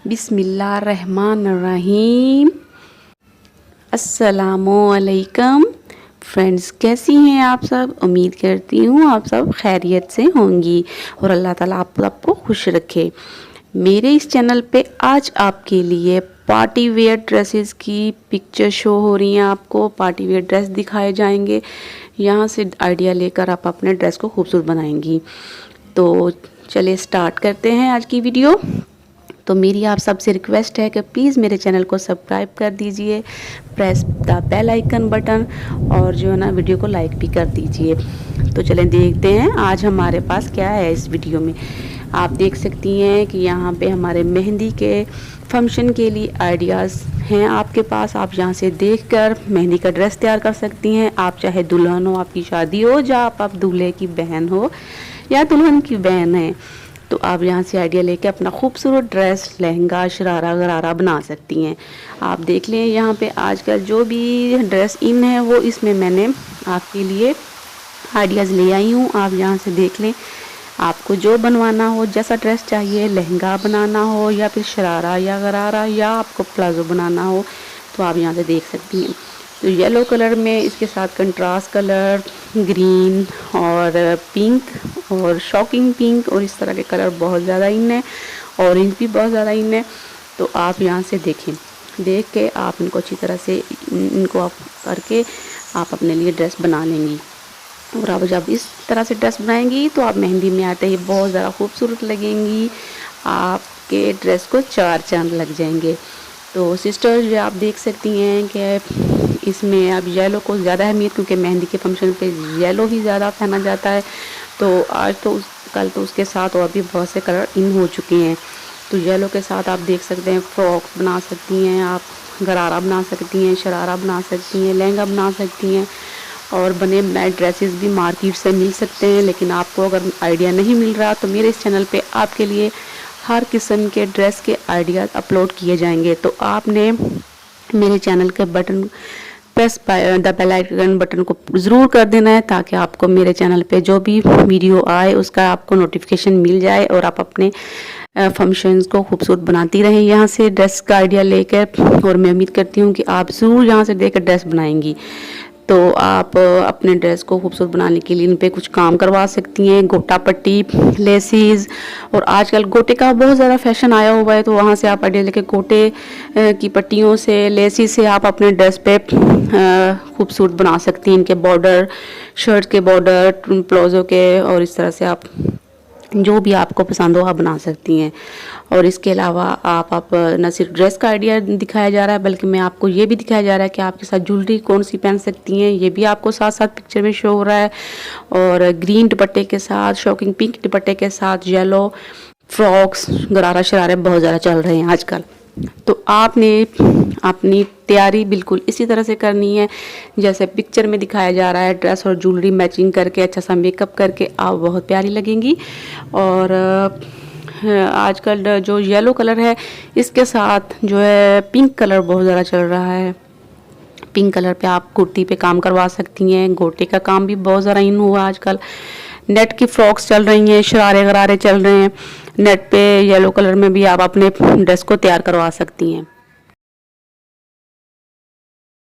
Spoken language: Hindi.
बिस्मिल्लाहिर्रहमानिर्रहीम। अस्सलामुअलैकुम फ्रेंड्स, कैसी हैं आप सब। उम्मीद करती हूँ आप सब खैरियत से होंगी और अल्लाह ताला आप सबको खुश रखे। मेरे इस चैनल पे आज आपके लिए पार्टी वेयर ड्रेसेस की पिक्चर शो हो रही हैं। आपको पार्टी वेयर ड्रेस दिखाए जाएंगे। यहाँ से आइडिया लेकर आप अपने ड्रेस को खूबसूरत बनाएंगी। तो चलिए स्टार्ट करते हैं आज की वीडियो। तो मेरी आप सबसे रिक्वेस्ट है कि प्लीज़ मेरे चैनल को सब्सक्राइब कर दीजिए, press the bell icon button, और जो है ना वीडियो को लाइक भी कर दीजिए। तो चलें देखते हैं आज हमारे पास क्या है इस वीडियो में। आप देख सकती हैं कि यहाँ पे हमारे मेहंदी के फंक्शन के लिए आइडियाज़ हैं आपके पास। आप यहाँ से देखकर मेहंदी का ड्रेस तैयार कर सकती हैं। आप चाहे दुल्हन हो, आपकी शादी हो, या आप दूल्हे की बहन हो या दुल्हन की बहन है, तो आप यहाँ से आइडिया लेके अपना खूबसूरत ड्रेस, लहंगा, शरारा गरारा बना सकती हैं। आप देख लें यहाँ पे आजकल जो भी ड्रेस इन है वो इसमें मैंने आपके लिए आइडियाज़ ले आई हूँ। आप यहाँ से देख लें, आपको जो बनवाना हो, जैसा ड्रेस चाहिए, लहंगा बनाना हो या फिर शरारा या गरारा या आपको प्लाजो बनाना हो, तो आप यहाँ से देख सकती हैं। तो येलो कलर में इसके साथ कंट्रास्ट कलर, ग्रीन और पिंक और शॉकिंग पिंक और इस तरह के कलर बहुत ज़्यादा इन है। ऑरेंज भी बहुत ज़्यादा इन है। तो आप यहाँ से देखें, देख के आप इनको अच्छी तरह से इनको आप करके आप अपने लिए ड्रेस बना लेंगी। और आप जब इस तरह से ड्रेस बनाएंगी तो आप मेहंदी में आते ही बहुत ज़्यादा खूबसूरत लगेंगी। आपके ड्रेस को चार चांद लग जाएंगे। तो सिस्टर्स, जो आप देख सकती हैं कि इसमें अब येलो को ज़्यादा अहमियत, क्योंकि मेहंदी के फंक्शन पे येलो ही ज़्यादा पहना जाता है। तो आज तो कल तो उसके साथ और भी बहुत से कलर इन हो चुके हैं। तो येलो के साथ आप देख सकते हैं फ्रॉक बना सकती हैं, आप गरारा बना सकती हैं, शरारा बना सकती हैं, लहंगा बना सकती हैं, और बने बनाए ड्रेसेस भी मार्केट से मिल सकते हैं। लेकिन आपको अगर आइडिया नहीं मिल रहा तो मेरे इस चैनल पे आपके लिए हर किस्म के ड्रेस के आइडियाज़ अपलोड किए जाएंगे। तो आपने मेरे चैनल के button press the bell icon button को ज़रूर कर देना है, ताकि आपको मेरे चैनल पे जो भी वीडियो आए उसका आपको नोटिफिकेशन मिल जाए और आप अपने फंक्शंस को खूबसूरत बनाती रहें यहाँ से ड्रेस का आइडिया लेकर। और मैं उम्मीद करती हूँ कि आप ज़रूर यहाँ से देखकर ड्रेस बनाएंगी। तो आप अपने ड्रेस को खूबसूरत बनाने के लिए इन पे कुछ काम करवा सकती हैं। गोटा पट्टी, लेसिस, और आजकल गोटे का बहुत ज़्यादा फैशन आया हुआ है। तो वहाँ से आप आइडिया लेके गोटे की पट्टियों से, लेसिस से आप अपने ड्रेस पे खूबसूरत बना सकती हैं। इनके बॉर्डर, शर्ट के बॉर्डर, प्लाजो के, और इस तरह से आप जो भी आपको पसंद हो आप बना सकती हैं। और इसके अलावा आप न सिर्फ ड्रेस का आइडिया दिखाया जा रहा है, बल्कि मैं आपको ये भी दिखाया जा रहा है कि आपके साथ ज्वेलरी कौन सी पहन सकती हैं, ये भी आपको साथ साथ पिक्चर में शो हो रहा है। और ग्रीन दुपट्टे के साथ, शॉकिंग पिंक दुपट्टे के साथ येलो फ्रॉक्स, गरारा शरारे बहुत ज़्यादा चल रहे हैं आजकल। तो आपने अपनी तैयारी बिल्कुल इसी तरह से करनी है जैसे पिक्चर में दिखाया जा रहा है। ड्रेस और ज्वेलरी मैचिंग करके, अच्छा सा मेकअप करके आप बहुत प्यारी लगेंगी। और आजकल जो येलो कलर है इसके साथ जो है पिंक कलर बहुत ज़्यादा चल रहा है। पिंक कलर पे आप कुर्ती पे काम करवा सकती हैं। गोटे का काम भी बहुत ज़्यादा इन हुआ आजकल। नेट की फ्रॉक्स चल रही हैं, शरारे गरारे चल रहे हैं। नेट पे येलो कलर में भी आप अपने ड्रेस को तैयार करवा सकती हैं।